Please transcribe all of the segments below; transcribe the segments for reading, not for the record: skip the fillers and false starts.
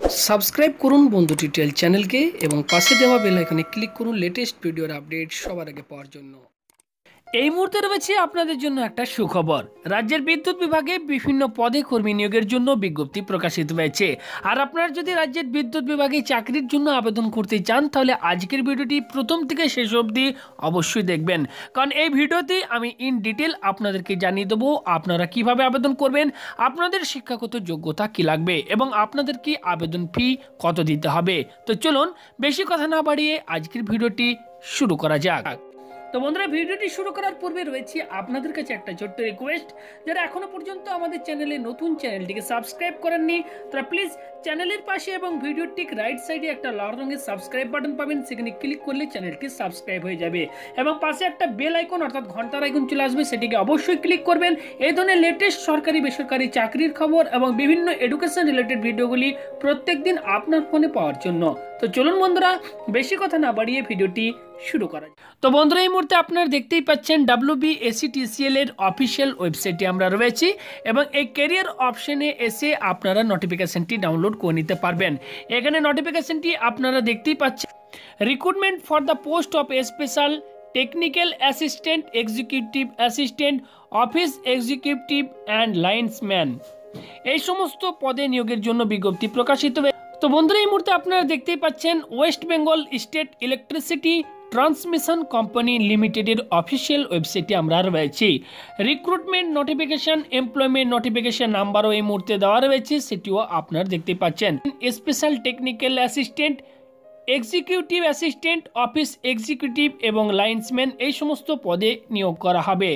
Subscribe করুন বন্ধু tutorial চ্যানেলকে এবং পাশে দেওয়া বেল আইকনে ক্লিক করুন লেটেস্ট ভিডিওর আপডেট সবার আগে পাওয়ার জন্য। এই মুহূর্তে রয়েছে আপনাদের জন্য একটা সুখবর। রাজ্যের বিদ্যুৎ বিভাগে বিভিন্ন পদে কর্মী নিয়োগের জন্য বিজ্ঞপ্তি প্রকাশিত হয়েছে। আর আপনারা যদি রাজ্যের বিদ্যুৎ বিভাগে চাকরির জন্য আবেদন করতে চান তাহলে আজকের ভিডিওটি প্রথম থেকে শেষ অবধি অবশ্যই দেখবেন, কারণ এই ভিডিওতে আমি ইন ডিটেল আপনাদেরকে জানিয়ে দেবো আপনারা কিভাবে আবেদন করবেন, আপনাদের শিক্ষাগত যোগ্যতা কি লাগবে এবং আপনাদের কি আবেদন ফি কত দিতে হবে। তো চলুন বেশি কথা না বাড়িয়ে আজকের ভিডিওটি শুরু করা যাক। তো বন্ধুরা, ভিডিওটি শুরু করার পূর্বে রয়েছে আপনাদের কাছে একটা ছোট্ট রিকোয়েস্ট, যারা এখনো পর্যন্ত আমাদের চ্যানেলে নতুন, চ্যানেলটিকে সাবস্ক্রাইব করেননি তারা প্লিজ চ্যানেলের পাশে এবং ভিডিওর ঠিক রাইট সাইডে একটা লাল রঙের সাবস্ক্রাইব বাটন পাবেন, সেখানে ক্লিক করলে চ্যানেলটি সাবস্ক্রাইব হয়ে যাবে এবং পাশে একটা বেল আইকন অর্থাৎ ঘন্টার আইকন চলে আসবে, সেটিকে অবশ্যই ক্লিক করবেন। এই ধরনের লেটেস্ট সরকারি বেসরকারি চাকরির খবর এবং বিভিন্ন এডুকেশন রিলেটেড ভিডিওগুলি প্রত্যেকদিন আপনার ফোনে পাওয়ার জন্য। তো চলুন বন্ধুরা, বেশি কথা না বাড়িয়ে ভিডিওটি শুরু করা যায়। তো বন্ধুরা, এই মুহূর্তে আপনারা দেখতেই পাচ্ছেন WBSETCL এর অফিসিয়াল ওয়েবসাইটে আমরা রয়েছি এবং এই ক্যারিয়ার অপশনে এসে আপনারা নোটিফিকেশনটি ডাউনলোড করে নিতে পারবেন। এখানে নোটিফিকেশনটি আপনারা দেখতেই পাচ্ছেন, recruitment for the post of special technical assistant, executive assistant, office executive and linesman, এই সমস্ত পদে নিয়োগের জন্য বিজ্ঞপ্তি প্রকাশিত হয়েছে। তো বন্ধুরা, এই মুহূর্তে আপনারা দেখতেই পাচ্ছেন West Bengal state electricity transmission company লিমিটেডের অফিসিয়াল ওয়েবসাইটে আমরা রয়েছি। রিক্রুটমেন্ট নোটিফিকেশন, এমপ্লয়মেন্ট নোটিফিকেশন নাম্বারও এই মুহূর্তে দেওয়া রয়েছে, সেটিও আপনারা দেখতে পাচ্ছেন। Special technical assistant, executive assistant, office executive এবং লাইন্সম্যান, এই সমস্ত পদে নিয়োগ করা হবে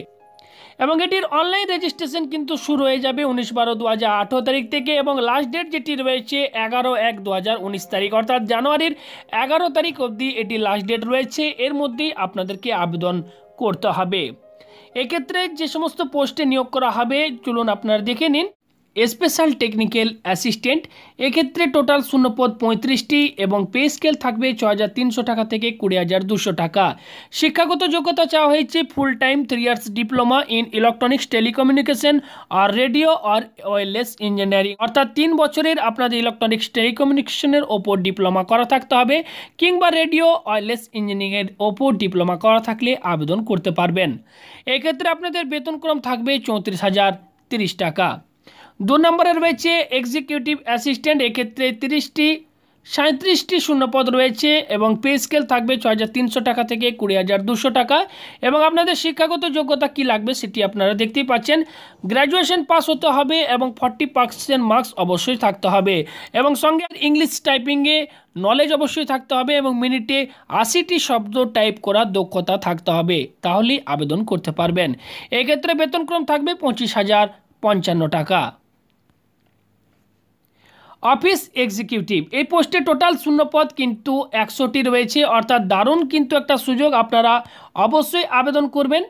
এবং এটির অনলাইন রেজিস্ট্রেশন কিন্তু শুরু হয়ে যাবে 19/12/2018 তারিখ থেকে এবং লাস্ট ডেট যেটি রয়েছে 11/1/2019 তারিখ, অর্থাৎ জানুয়ারির 11 তারিখ অবধি এটি লাস্ট ডেট রয়েছে। এর মধ্যেই আপনাদেরকে আবেদন করতে হবে। এক্ষেত্রে যে সমস্ত পোস্টে নিয়োগ করা হবে চলুন আপনারা দেখে নিন। স্পেশাল টেকনিক্যাল অ্যাসিস্ট্যান্ট, এক্ষেত্রে টোটাল শূন্যপদ 35টি এবং পে স্কেল থাকবে 6,300 টাকা থেকে 20,200 টাকা। শিক্ষাগত যোগ্যতা চাওয়া হয়েছে full time 3 years diploma in electronics telecommunication আর রেডিও আর ওয়্যারলেস ইঞ্জিনিয়ারিং, অর্থাৎ 3 বছরের আপনাদের ইলেকট্রনিক্স টেলিকমিউনিকেশনের ওপর ডিপ্লোমা করা থাকতে হবে কিংবা রেডিও ওয়্যারলেস ইঞ্জিনিয়ারিংয়ের ওপর ডিপ্লোমা করা থাকলে আবেদন করতে পারবেন। এক্ষেত্রে আপনাদের বেতনক্রম থাকবে 34,030 টাকা। 2 নম্বরে রয়েছে এক্সিকিউটিভ অ্যাসিস্ট্যান্ট, এক্ষেত্রে 37টি শূন্যপদ রয়েছে এবং পে স্কেল থাকবে 6,300 টাকা থেকে 20,200 টাকা এবং আপনাদের শিক্ষাগত যোগ্যতা কি লাগবে সেটি আপনারা দেখতেই পাচ্ছেন। গ্র্যাজুয়েশন পাস হতে হবে এবং 40% মার্কস অবশ্যই থাকতে হবে এবং সঙ্গে ইংলিশ টাইপিংয়ে নলেজ অবশ্যই থাকতে হবে এবং মিনিটে 80টি শব্দ টাইপ করার দক্ষতা থাকতে হবে, তাহলেই আবেদন করতে পারবেন। এক্ষেত্রে বেতনক্রম থাকবে 25,055 টাকা। অফিস এক্সিকিউটিভ, এই পোস্টে টোটাল শূন্যপদ কিন্তু 100টি রয়েছে, অর্থাৎ দারুণ কিন্তু একটা সুযোগ, আপনারা অবশ্যই আবেদন করবেন।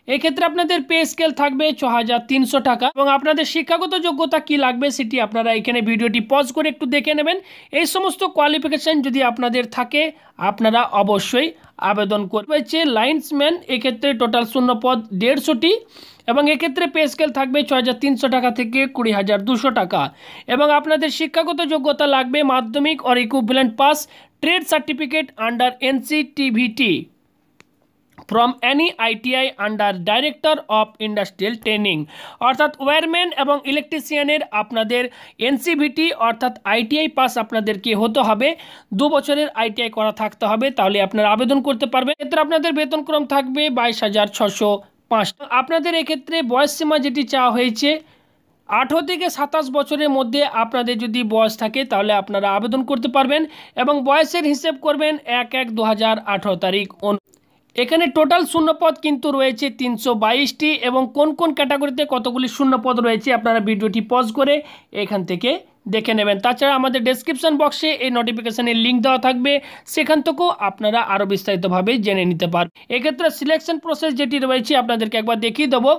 এক্ষেত্রে আপনাদের পে স্কেল থাকবে 6,300 টাকা এবং আপনাদের শিক্ষাগত যোগ্যতা কি লাগবে সেটি আপনারা এখানে ভিডিওটি পজ করে একটু দেখে নেবেন। এই সমস্ত কোয়ালিফিকেশান যদি আপনাদের থাকে আপনারা অবশ্যই আবেদন করবেন। লাইন্সম্যান, এক্ষেত্রে টোটাল শূন্যপদ 150টি এবং এক্ষেত্রে পে স্কেল থাকবে 6,300 টাকা থেকে 20,200 টাকা এবং আপনাদের শিক্ষাগত যোগ্যতা লাগবে মাধ্যমিক or equivalent pass, trade certificate under NCTVT from any ITI under director of industrial training, অর্থাৎ ওয়্যারম্যান এবং ইলেকট্রিশিয়ানের আপনাদের NCVT অর্থাৎ ITI পাস আপনাদেরকে হতে হবে, 2 বছরের ITI করা থাকতে হবে, তাহলে আপনারা আবেদন করতে পারবেন। এক্ষেত্রে আপনাদের বেতনক্রম থাকবে 22,605। আপনাদের এক্ষেত্রে বয়স সীমা যেটি চাওয়া হয়েছে 18 থেকে 27 বছরের মধ্যে আপনাদের যদি বয়স থাকে তাহলে আপনারা আবেদন করতে পারবেন এবং বয়সের হিসেব করবেন 1/1/2018 তারিখ। এখানে টোটাল শূন্যপদ কিন্তু রয়েছে 322টি এবং কোন কোন ক্যাটাগরিতে কতগুলি শূন্যপদ রয়েছে আপনারা ভিডিওটি পজ করে এখান থেকে দেখে নেবেন। তাছাড়া আমাদের ডেসক্রিপশন বক্সে এই নোটিফিকেশনের লিঙ্ক দেওয়া থাকবে, সেখান থেকেও আপনারা আরও বিস্তারিতভাবে জেনে নিতে পারবেন। এক্ষেত্রে সিলেকশন প্রসেস যেটি রয়েছে আপনাদেরকে একবার দেখিয়ে দেবো।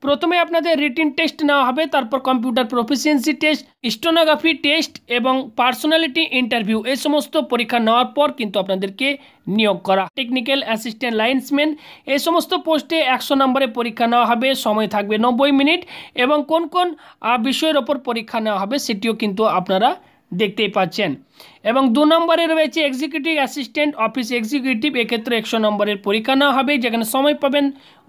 প্রথমে আপনাদের রিটিন টেস্ট নেওয়া হবে, তারপর computer proficiency test, stenography test এবং পার্সোনালিটি ইন্টারভিউ, এই সমস্ত পরীক্ষা নেওয়ার পর কিন্তু আপনাদেরকে নিয়োগ করা। টেকনিক্যাল অ্যাসিস্ট্যান্ট, লাইন্সম্যান, এই সমস্ত পোস্টে 100 নম্বরে পরীক্ষা নেওয়া হবে, সময় থাকবে 90 মিনিট এবং কোন কোন বিষয়ের ওপর পরীক্ষা নেওয়া হবে সেটিও কিন্তু আপনারা দেখতেই পাচ্ছেন। এবং 2 নম্বরে রয়েছে এক্সিকিউটিভ অ্যাসিস্ট্যান্ট অফিস এক্সিকিউটিভ, এক্ষেত্রে 100 নম্বরের পরীক্ষা নেওয়া হবে, যেখানে সময় পাবেন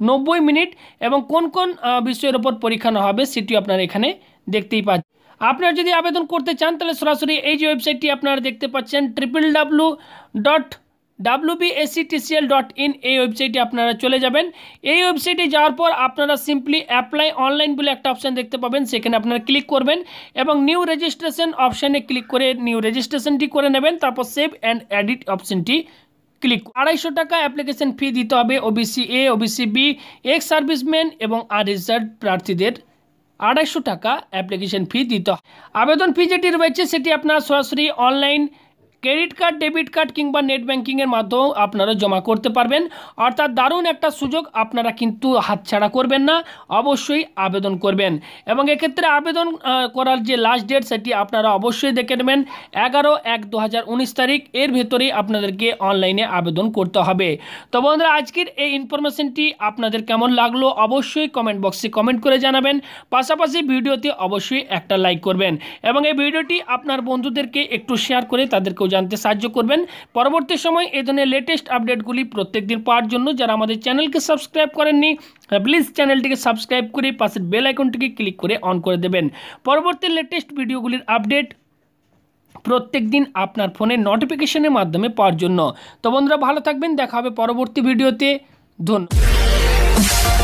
90 মিনিট এবং কোন কোন বিষয়ের ওপর পরীক্ষা নেওয়া হবে সেটি আপনারা এখানে দেখতেই পাচ্ছেন। আপনারা যদি আবেদন করতে চান তাহলে সরাসরি এই যে ওয়েবসাইটটি আপনারা দেখতে পাচ্ছেন www.wbsctcl.in, এই ওয়েবসাইটে আপনারা চলে যাবেন। এই ওয়েবসাইটে যাওয়ার পর আপনারা সিম্পলি অ্যাপ্লাই অনলাইন বলে একটা অপশান দেখতে পাবেন, সেখানে আপনারা ক্লিক করবেন এবং নিউ রেজিস্ট্রেশন অপশানে ক্লিক করে নিউ রেজিস্ট্রেশনটি করে নেবেন। তারপর সেভ অ্যান্ড এডিট অপশানটি ক্লিক। 250 টাকা অ্যাপ্লিকেশন ফি দিতে হবে OBC A, OBC B, ex serviceman এবং আনরিজার্ভড প্রার্থীদের 250 টাকা অ্যাপ্লিকেশন ফি দিতে হবে। আবেদন ফি যেটি রয়েছে সেটি আপনারা সরাসরি online credit card, debit card কিংবা নেট ব্যাঙ্কিংয়ের মাধ্যমেও আপনারা জমা করতে পারবেন। অর্থাৎ দারুণ একটা সুযোগ, আপনারা কিন্তু হাতছাড়া করবেন না, অবশ্যই আবেদন করবেন। এবং এক্ষেত্রে আবেদন করার যে লাস্ট ডেট সেটি আপনারা অবশ্যই দেখে নেবেন 11/1/2019 তারিখ, এর ভেতরেই আপনাদেরকে অনলাইনে আবেদন করতে হবে। তো বন্ধুরা, আজকের এই ইনফরমেশনটি আপনাদের কেমন লাগলো অবশ্যই কমেন্ট বক্সে কমেন্ট করে জানাবেন। পাশাপাশি ভিডিওতে অবশ্যই একটা লাইক করবেন এবং এই ভিডিওটি আপনার বন্ধুদেরকে একটু শেয়ার করে তাদেরকেও জানতে সাহায্য করবেন। পরবর্তী সময় এই ধরনের লেটেস্ট আপডেটগুলি প্রত্যেকদিন পাওয়ার জন্য যারা আমাদের চ্যানেলকে সাবস্ক্রাইব করেননি প্লিজ চ্যানেলটিকে সাবস্ক্রাইব করে পাশের বেল আইকনটিকে ক্লিক করে অন করে দেবেন। পরবর্তী লেটেস্ট ভিডিওগুলির আপডেট প্রত্যেকদিন আপনার ফোনে নোটিফিকেশনের মাধ্যমে পাওয়ার জন্য। তো বন্ধুরা, ভালো থাকবেন, দেখা হবে পরবর্তী ভিডিওতে। ধন্যবাদ।